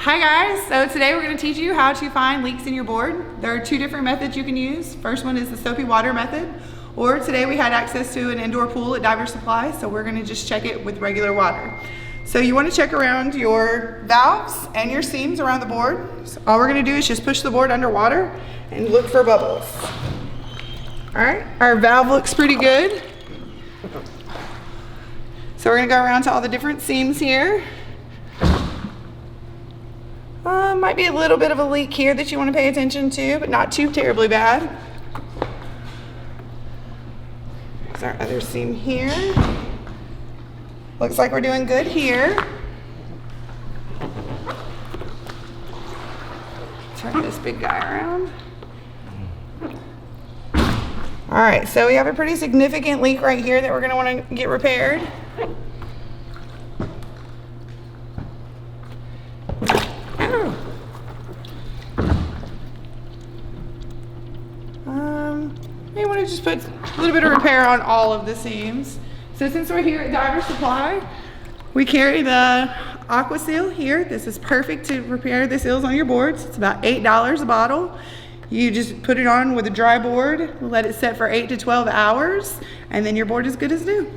Hi guys, so today we're going to teach you how to find leaks in your board. There are two different methods you can use. First one is the soapy water method, or today we had access to an indoor pool at Diver Supply, so we're going to just check it with regular water. So you want to check around your valves and your seams around the board. So all we're going to do is just push the board underwater and look for bubbles. Alright, our valve looks pretty good. So we're going to go around to all the different seams here. Might be a little bit of a leak here that you want to pay attention to, but not too terribly bad. There's our other seam here. Looks like we're doing good here. Turn this big guy around. All right, so we have a pretty significant leak right here that we're going to want to get repaired. You want to just put a little bit of repair on all of the seams. So since we're here at Diver Supply, we carry the Aqua Seal here. This is perfect to repair the seals on your boards. It's about $8 a bottle. You just put it on with a dry board, let it set for 8 to 12 hours, and then your board is good as new.